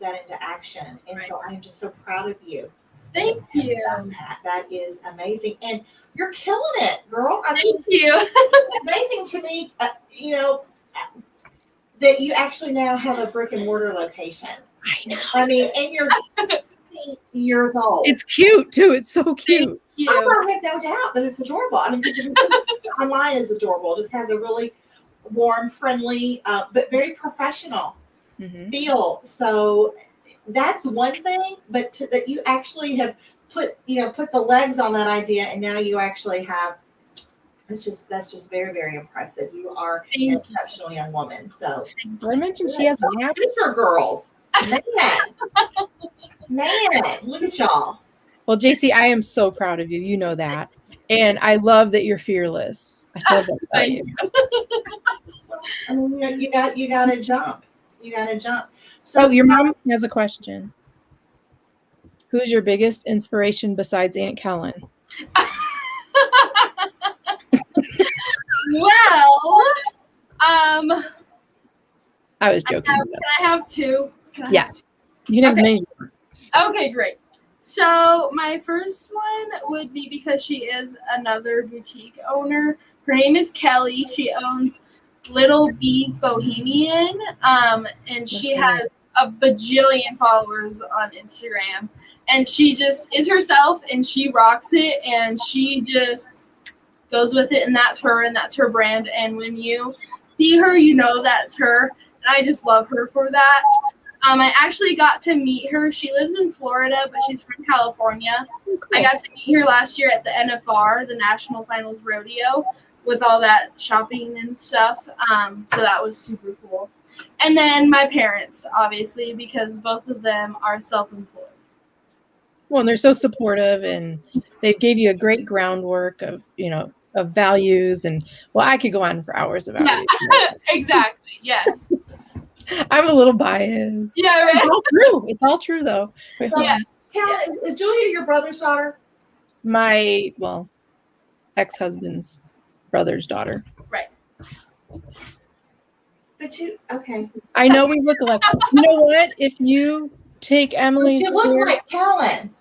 into action. And so I'm just so proud of you. Thank you. That is amazing. And you're killing it, girl. I mean, Thank you. it's amazing to me, you know, that you actually now have a brick and mortar location. I know. I mean, and you're 15 years old. It's cute too. It's so cute. Thank I you. have no doubt that it's adorable. I mean, just online is adorable. It just has a really warm, friendly, but very professional feel. So that's one thing, but that you actually have put the legs on that idea, and now you actually have That's just very, very impressive. You are Thank an you. exceptional young woman. So I mentioned she has an app. Fisher girls. Man, look at y'all. Well, JC, I am so proud of you. You know that. And I love that you're fearless. I love that about Thank you. I mean, you got to jump. You got to jump. So Oh, your mom has a question. Who's your biggest inspiration besides Aunt Kellen? Well, I was joking. can I have two? Yes. You can have Okay. many. Okay, great. So my first one would be because she is another boutique owner. Her name is Kelly. She owns Little Bees Bohemian, and she has a bajillion followers on Instagram. And she just is herself, and she rocks it, and she just goes with it, and that's her brand. And when you see her, you know that's her. And I just love her for that. I actually got to meet her. She lives in Florida, but she's from California. I got to meet her last year at the NFR, the National Finals Rodeo, with all that shopping and stuff. So that was super cool. And then my parents, obviously, because both of them are self-employed. Well, and they're so supportive, and they gave you a great groundwork of, of values. And well, I could go on for hours about it. Exactly. Yes. I'm a little biased. Yeah, right. It's all true. It's all true, though. Wait, hold on. Kellen, is Julia your brother's daughter? My, ex-husband's brother's daughter. Right. But okay. I know we look alike. You know what? If you take Emily's But you look hair, like Kellen.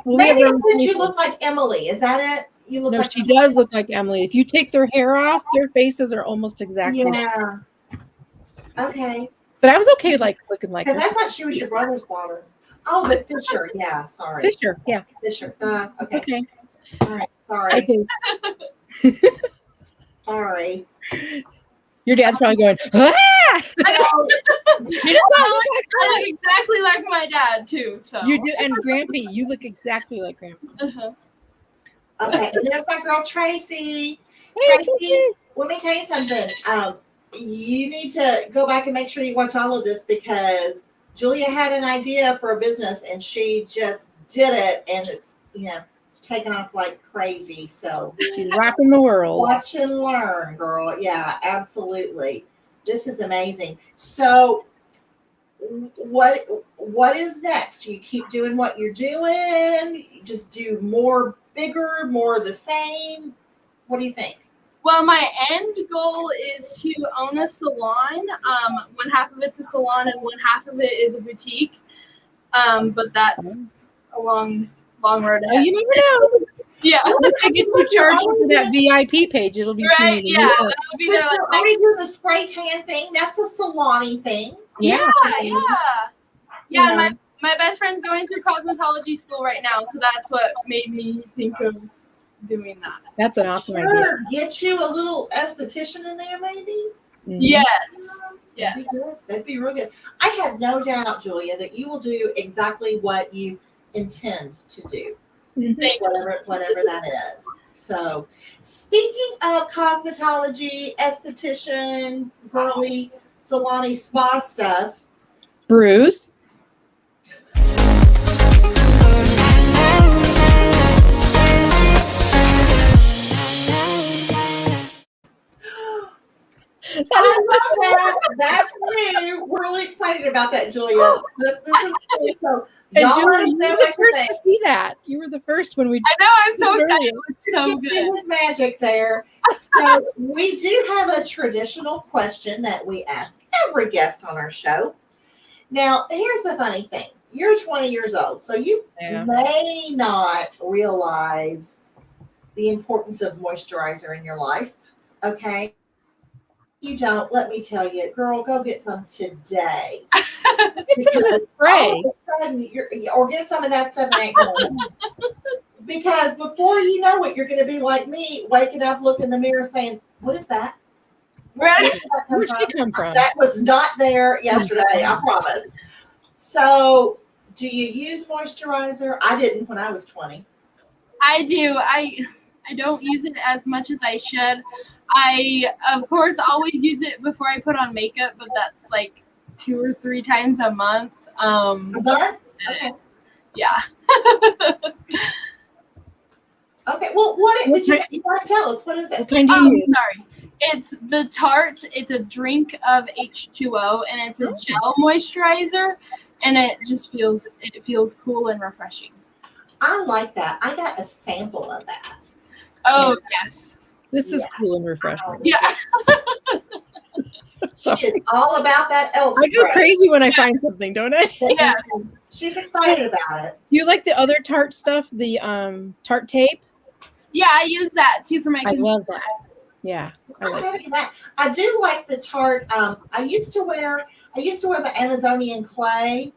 maybe you look like Emily. Is that it? You look like she does look like Emily. If you take their hair off, their faces are almost exactly. Yeah. Okay. But I was okay looking like her. Because I thought she was your brother's daughter. Oh, but Fisher. Yeah, sorry. Fisher, yeah. Fisher. Okay. Okay. All right. Sorry. Okay. Sorry. Your dad's probably going, ah! I know. You just don't look like I look exactly like my dad too. So you do, and Grampy, you look exactly like Grampy. Uh-huh. Okay, and there's my girl Tracy. Hey, Tracy, let me tell you something. You need to go back and make sure you watch all of this because Julia had an idea for a business and she just did it, and it's taking off like crazy. So she's rocking the world. Watch and learn, girl. Yeah, absolutely. This is amazing. So what is next? You keep doing what you're doing? You just do more bigger, more the same? What do you think? Well, my end goal is to own a salon. One half of it's a salon and one half of it is a boutique. But that's a long road ahead. You never know. Yeah. Once I get you charged for that VIP page, it'll be Right. Yeah. That'll be there. Are we doing the spray tan thing? That's a salon thing. Yeah. And my best friend's going through cosmetology school right now, so that's what made me think of doing that. That's an awesome idea. Get you a little esthetician in there, maybe. Mm-hmm. Yes. That'd be real good. I have no doubt, Julia, that you will do exactly what you intend to do, whatever that is. So, speaking of cosmetology, estheticians, girly, salon, spa stuff, Bruce. That's new. We're really excited about that, Julia. This is really so. And Julia, you were the first to see that. You were the first when we. I know. I'm so excited. It's so good. With magic there. So we do have a traditional question that we ask every guest on our show. Now, here's the funny thing. You're 20 years old, so you may not realize the importance of moisturizer in your life. Okay. You don't, let me tell you, girl, go get some today. It's in the spray. All of a sudden, or get some of that stuff in because before you know it, you're going to be like me, waking up, looking in the mirror, saying, "What is that? Right? Where'd she come from? That was not there yesterday. I promise." So, do you use moisturizer? I didn't when I was 20. I do. I I don't use it as much as I should. I, of course, always use it before I put on makeup, but that's like 2 or 3 times a month. A month? Okay. Yeah. Okay. Well, what did you want to tell us? What is it? What kind do you use? Sorry. It's the Tarte. It's a drink of H2O, and it's a gel moisturizer, and it feels cool and refreshing. I like that. I got a sample of that. Oh, yes. This is cool and refreshing. Yeah. So, She is all about that elf I go spray. crazy when I find something, don't I? Yeah. She's excited about it. Do you like the other Tarte stuff? The Tarte tape? Yeah, I use that too for my I love concealer. that. Yeah, I I like don't have that. I do like the Tarte. I used to wear the Amazonian clay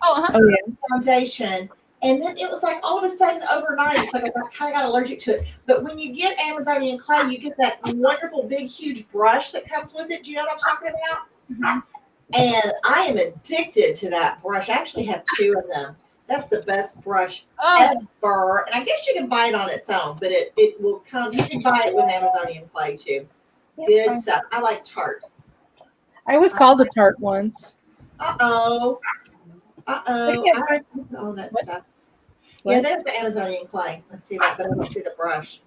Oh, Oh yeah. foundation, and then it was like all of a sudden overnight, it's like I kind of got allergic to it. But when you get Amazonian clay, you get that wonderful big huge brush that comes with it. Do you know what I'm talking about? Mhm. And I am addicted to that brush. I actually have 2 of them. That's the best brush Oh, ever. And I guess you can buy it on its own, but it will come. You can buy it with Amazonian clay too. Good stuff. I like Tarte. I was called a Tarte once. Uh-oh. Uh-oh. Yeah, I don't know all that What? stuff. What? Yeah, there's the Amazonian clay. I see that, but I don't see the brush.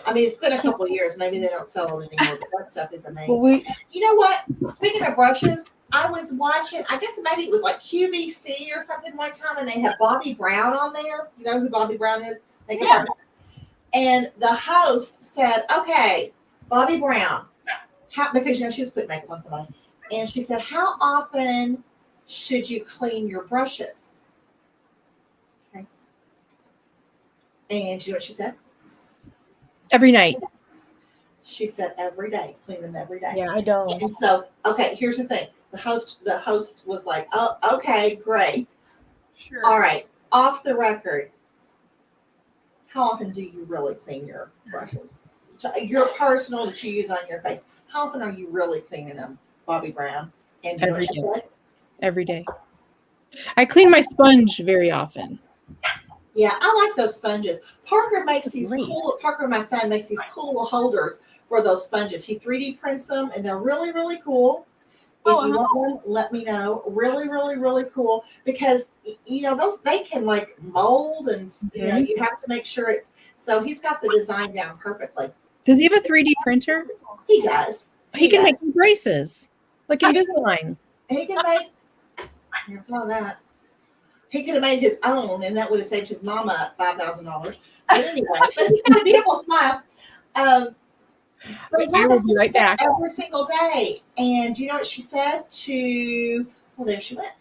I mean, it's been a couple of years. Maybe they don't sell it anymore, but that stuff is amazing. Well, You know what? Speaking of brushes, I was watching, I guess maybe it was like QVC or something one time, and they had Bobbi Brown on there. You know who Bobbi Brown is? Makeup artist. And the host said, okay, Bobbi Brown, because, she was putting makeup on somebody. And she said, how often should you clean your brushes? Okay. And you know what she said? every night. She said every day, clean them every day. Yeah, I don't. And so, okay, here's the thing. The host was like, oh, okay, great. sure. All right, off the record, how often do you really clean your brushes? Your personal that you use on your face. How often are you really cleaning them, Bobbi Brown? And you know what she said? Every day. I clean my sponge very often. Yeah, I like those sponges. Parker makes That's these great. cool. Parker, my son, makes these cool little holders for those sponges. He 3D prints them, and they're really, really cool. If Oh, you want one, let me know. Really, really, really cool because those they can like mold, and you have to make sure it's. So he's got the design down perfectly. Does he have a 3D printer? He does. He can make braces, like Invisaligns. He can make. You're feeling that. He could have made his own, and that would have saved his mama $5,000. But anyway, but he's got a beautiful smile. But I will be right back. every single day. And you know what she said well, there she went.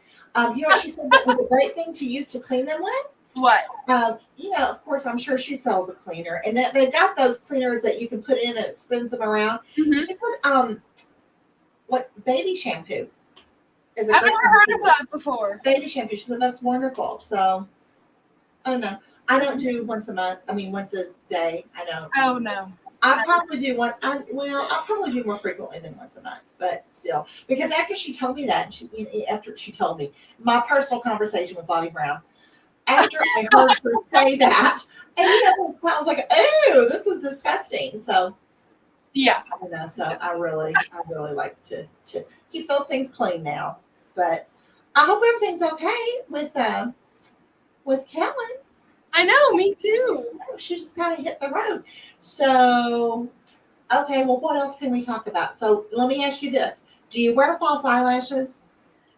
You know what she said that was a great thing to use to clean them with? What? Of course, I'm sure she sells a cleaner. And that they've got those cleaners that you can put in and it spins them around. Mhm. She put, like baby shampoo. Is a I've great never heard of that before. baby shampoo. She said that's wonderful. So I don't know. I don't do once a month. I mean, once a day. I don't. Oh, no. I probably do I'll probably do more frequently than once a month, but still, because after she told me that, after she told me my personal conversation with Bobbi Brown, after I heard her say that, and I was like, "Oh, this is disgusting." So, Yeah. so I really like to keep those things clean now. But I hope everything's okay with Kellen. I know, me too. She just kind of hit the road. So, okay, well, what else can we talk about? So, let me ask you this. Do you wear false eyelashes?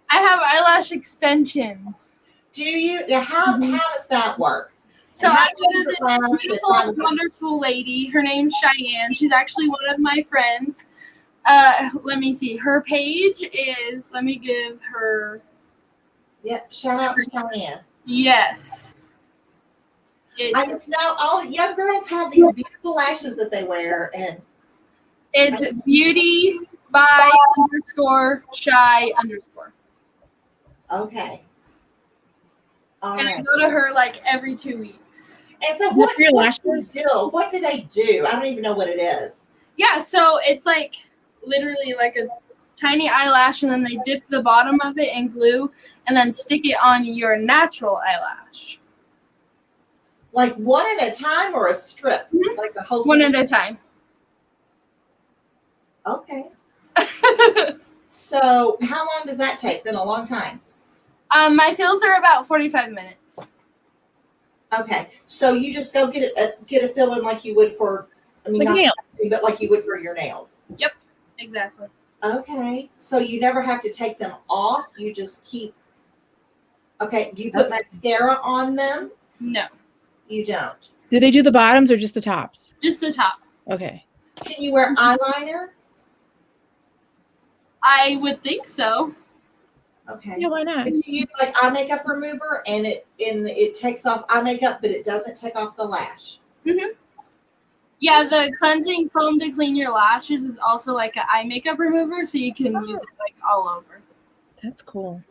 I have eyelash extensions. Do you? Now, how does that work? So And how I go to does it last? this beautiful, wonderful lady. Her name's Cheyenne. She's actually one of my friends. Let me see. Her page is, let me give her. Yep, shout out to Cheyenne. Yes. I just know all young girls have these beautiful lashes that they wear, and It's beauty by _ shy _ okay. All and I right. go to her like every 2 weeks. And so, What for your lashes? What do they do? I don't even know what it is. Yeah, so it's like literally like a tiny eyelash, and then they dip the bottom of it in glue and then stick it on your natural eyelash. Like one at a time or a strip? Mhm. Like the whole One strip? at a time. Okay. So how long does that take? Then a long time. My fills are about 45 minutes. Okay. So you just go get a fill in like you would for, I mean, Like not nails. tattoo, but like you would for your nails. Yep, exactly. Okay. So you never have to take them off. You just keep. Okay. Do you put mascara on them? No, You don't. Do they do the bottoms or just the tops? just the top. Okay. Can you wear eyeliner? I would think so. Okay. Yeah, why not? If you use like eye makeup remover and it takes off eye makeup, but it doesn't take off the lash. Mm-hmm. Yeah, the cleansing foam to clean your lashes is also like an eye makeup remover, so you can use it like all over. That's cool.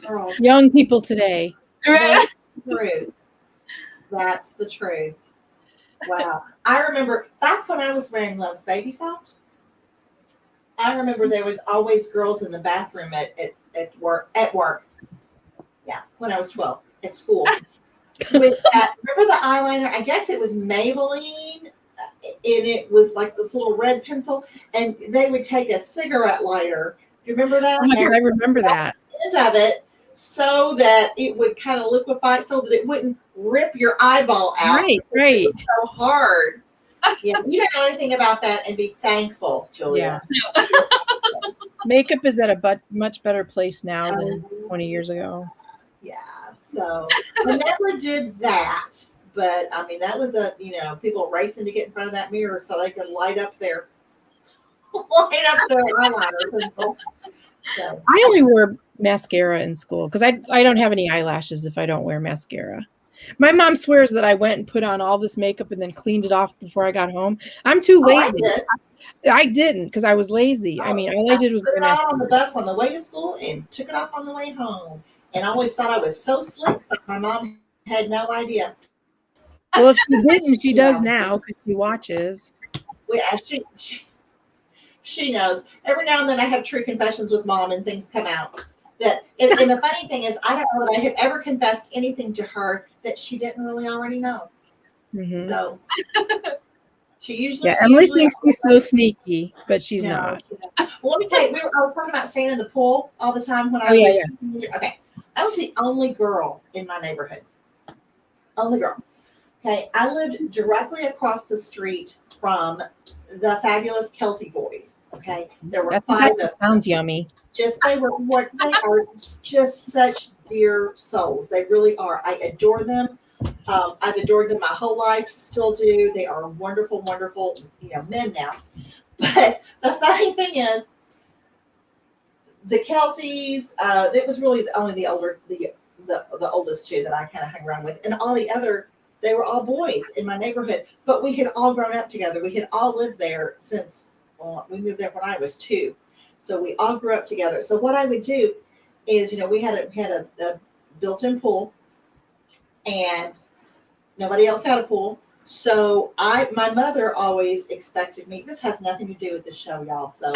Girl, Young people today. Right? that's the truth. That's the truth. Wow. I remember back when I was wearing Love's Baby Soft, I remember there was always girls in the bathroom at work. Yeah, when I was 12 at school. With that, remember the eyeliner? I guess it was Maybelline, and it was like this little red pencil, and they would take a cigarette lighter. Do you remember that? Oh my God, I remember that. End of it so that it would kind of liquefy, so that it wouldn't rip your eyeball out. Right. It was so hard. Yeah, you don't know anything about that, and be thankful, Julia. Yeah. Makeup is at a much better place now than 20 years ago. Yeah, so I never did that, but I mean that was people racing to get in front of that mirror so they could light up their eyeliner pencil. So. I only wore mascara in school because I don't have any eyelashes if I don't wear mascara. My mom swears that I went and put on all this makeup and then cleaned it off before I got home. I'm too lazy. I didn't because I was lazy. I mean, all I did was put it on the bus on the way to school and took it off on the way home. And I always thought I was so slick that my mom had no idea. Well, if she didn't, she does now because she watches. She knows. Every now and then I have true confessions with mom and things come out. And the funny thing is, I don't know that I have ever confessed anything to her that she didn't really already know. Mm-hmm. So she usually. Yeah, Emily thinks she's so sneaky, but she's not. Well, let me tell you, I was talking about staying in the pool all the time when I was. Okay. I was the only girl in my neighborhood. Only girl. Okay. I lived directly across the street from the fabulous Kelty boys. Okay. There were 5 of them. Sounds yummy. They are just such dear souls. They really are. I adore them. I've adored them my whole life, still do. They are wonderful, wonderful, men now. But the funny thing is, the Kelties, it was really only the oldest 2 that I kind of hung around with, and all the other, they were all boys in my neighborhood. But we had all grown up together. We had all lived there since we moved there when I was 2, so we all grew up together. So what I would do is, we had a built-in pool, and nobody else had a pool. So my mother always expected me. This has nothing to do with the show, y'all. So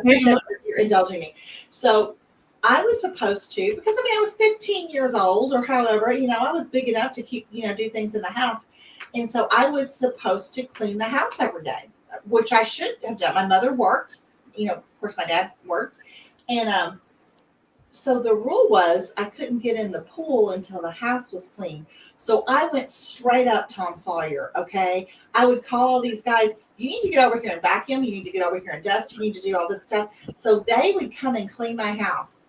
you're indulging me. So I was supposed to, because I was 15 years old or however, I was big enough to keep, do things in the house. And so I was supposed to clean the house every day, which I should have done. My mother worked, of course my dad worked. And so the rule was I couldn't get in the pool until the house was clean. So I went straight up Tom Sawyer, okay? I would call all these guys, you need to get over here and vacuum, you need to get over here and dust, you need to do all this stuff. So they would come and clean my house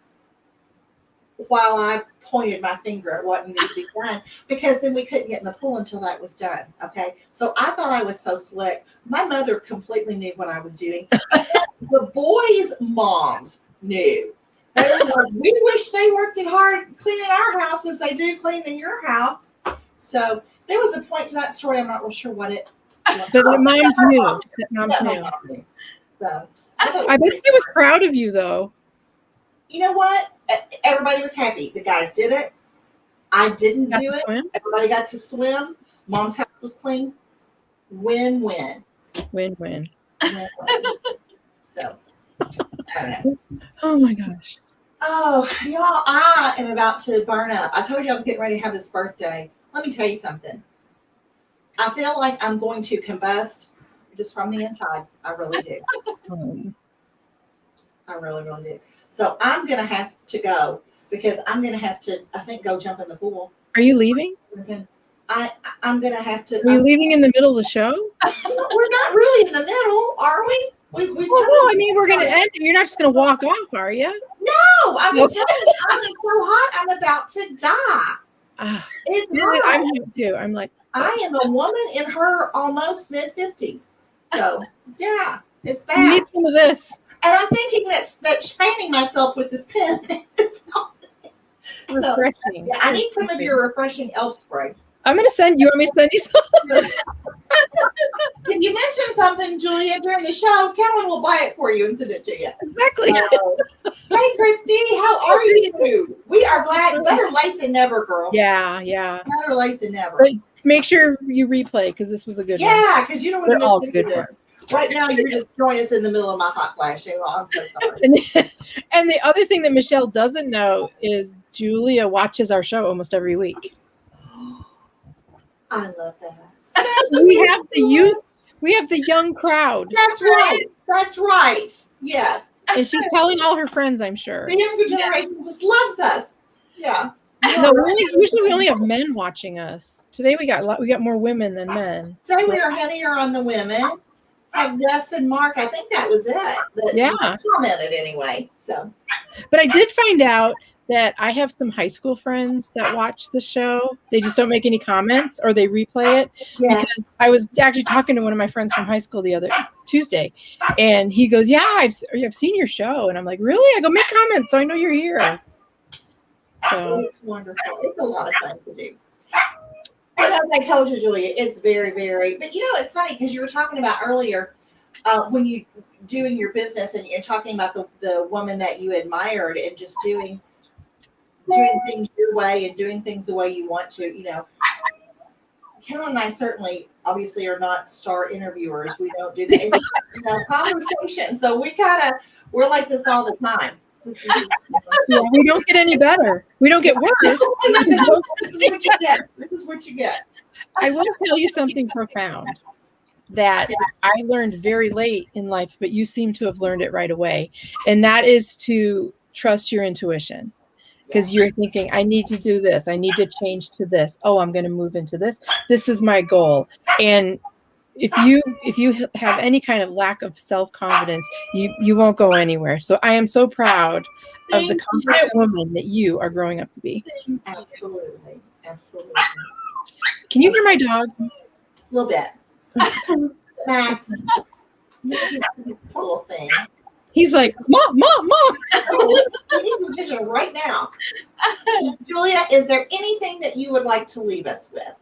while I pointed my finger at what needed to be done, because then we couldn't get in the pool until that was done, okay? So I thought I was so slick. My mother completely knew what I was doing. The boys' moms knew. They were like, we wish they worked as hard cleaning our house as they do cleaning your house. So there was a point to that story. I'm not real sure what it was. But the moms knew. Moms knew. So I bet she was proud of you, though. You know what? Everybody was happy. The guys did it. I didn't do it. Swim? Everybody got to swim. Mom's house was clean. Win-win. Win-win. So, I don't know. Oh my gosh. Oh, y'all, I am about to burn up. I told you I was getting ready to have this birthday. Let me tell you something. I feel like I'm going to combust just from the inside. I really do. I really, really do. So I'm going to have to go because I'm going to have to, I think, go jump in the pool. Are you leaving? I'm going to have to. Are you leaving in the middle of the show? We're not really in the middle, are we? Well, no, I mean, we're going to end. You're not just going to walk off, are you? No, I was telling you, I'm so hot. I'm about to die. It's hot. I'm hot too. I'm like, I am a woman in her almost mid-50s. So, yeah, it's bad. You need some of this. And I'm thinking that training myself with this pen is refreshing. So, yeah, I need some of your refreshing elf spray. I'm going to send you. Want me to send you some? If you mention something, Julia, during the show, Kellen will buy it for you and send it to you. Exactly. Hey, Christy, how are you? We are glad. Better late than never, girl. Yeah. Better late than never. But make sure you replay because this was a good one. Yeah, because you don't want all to miss good this. Right now, you're just throwing us in the middle of my hot flashing. Well, I'm so sorry. And the other thing that Michelle doesn't know is Julia watches our show almost every week. I love that. We have the youth. We have the young crowd. That's right. That's right. Yes. And she's telling all her friends, I'm sure. The younger generation just loves us. Yeah. No, usually we only have men watching us. Today we got more women than men. Today we are heavier on the women. Have Wes and Mark. I think that was it. That commented anyway. So. But I did find out that I have some high school friends that watch the show. They just don't make any comments or they replay it. Yeah. Because I was actually talking to one of my friends from high school the other Tuesday, and he goes, "Yeah, I've seen your show," and I'm like, "Really?" I go, "Make comments so I know you're here." So it's wonderful. It's a lot of fun to do. But as I told you, Julia, it's very, very. But it's funny because you were talking about earlier when you doing your business and you're talking about the woman that you admired and just doing things your way and doing things the way you want to. Kellen and I certainly, obviously, are not star interviewers. We don't do that. It's conversation. So we're like this all the time. We don't get any better. We don't get worse. This is what you get. This is what you get. I will tell you something profound that I learned very late in life, but you seem to have learned it right away. And that is to trust your intuition. Because you're thinking, I need to do this. I need to change to this. Oh, I'm going to move into this. This is my goal. And if you have any kind of lack of self-confidence, you won't go anywhere. So I am so proud of the confident woman that you are growing up to be. Absolutely. Absolutely. Can you hear my dog? A little bit. Max. Poor little thing. He's like, Mom. We need attention right now. Julia, is there anything that you would like to leave us with?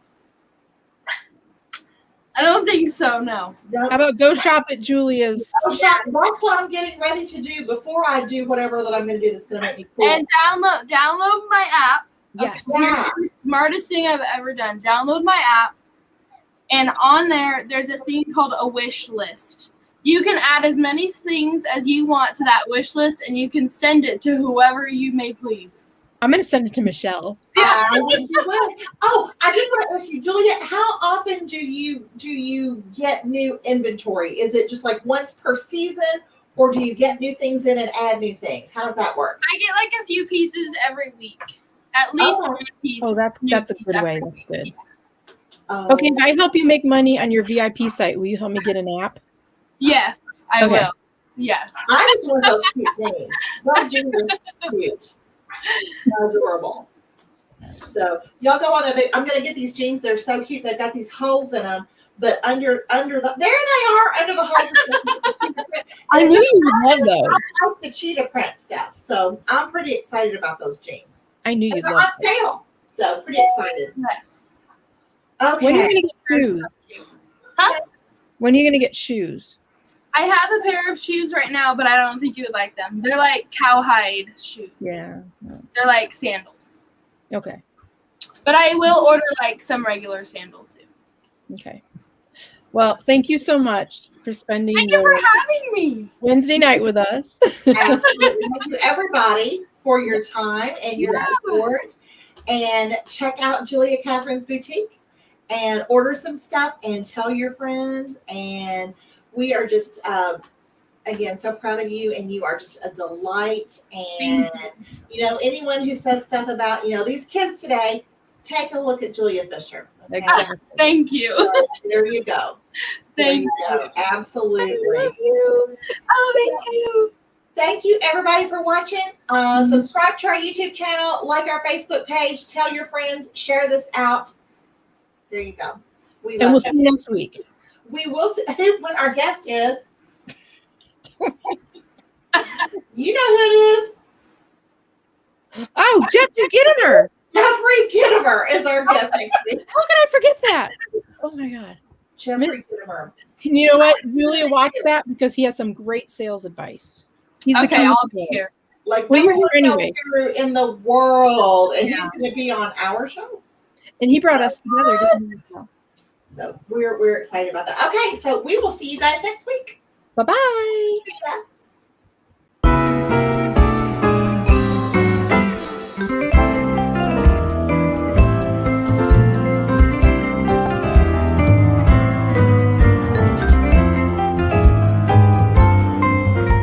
I don't think so, no. How about go shop at Julia's? That's what I'm getting ready to do before I do whatever that I'm going to do that's going to make me cool. And download my app. Yes. Okay, here's the smartest thing I've ever done. Download my app. And on there's a thing called a wish list. You can add as many things as you want to that wish list, and you can send it to whoever you may please. I'm going to send it to Michelle. I just want to ask you, Julia, how often do you get new inventory? Is it just like once per season, or do you get new things in and add new things? How does that work? I get like a few pieces every week. At least one piece. Oh, that's a good way. That's good. Oh. Okay, if I help you make money on your VIP site, will you help me get an app? Yes, I will. Yes. I just want those cute jeans. Those jeans are cute. They're adorable. So y'all go on there. I'm gonna get these jeans. They're so cute. They've got these holes in them, but under there they are under the holes. I knew you would love those. I like the cheetah print stuff, so I'm pretty excited about those jeans. I knew you'd They're love on them. sale, so pretty excited. Yes. Okay. When are you gonna get shoes? Huh? When are you gonna get shoes? I have a pair of shoes right now, but I don't think you would like them. They're like cowhide shoes. Yeah. They're like sandals. Okay. But I will order like some regular sandals soon. Okay. Well, thank you so much for spending Thank you your for having me. Wednesday night with us. Absolutely. Thank you, everybody, for your time and your support. And check out Julia Catherine's boutique and order some stuff and tell your friends. And we are just, again, so proud of you. And you are just a delight. And, anyone who says stuff about, these kids today, take a look at Julia Fisher. Okay? Exactly. Thank you. So, there you go. Thank you. Absolutely. I love you. I love it too. Thank you, everybody, for watching. Subscribe to our YouTube channel, like our Facebook page, tell your friends, share this out. There you go. And we'll see you next week. We will see when our guest is. You know who it is. Oh, Jeffrey Gittimer. Jeffrey Gittimer is our guest next week. How can I forget that? Oh my God. Jeffrey Gittimer. And you know what? Julia, watch that because he has some great sales advice. He's the Okay, king of I'll be sales. here. Like, Well, the you're here anyway. guru in the world, and Yeah. he's going to be on our show. And he brought us together, didn't he? So we're excited about that. Okay, so we will see you guys next week. Bye-bye. See ya.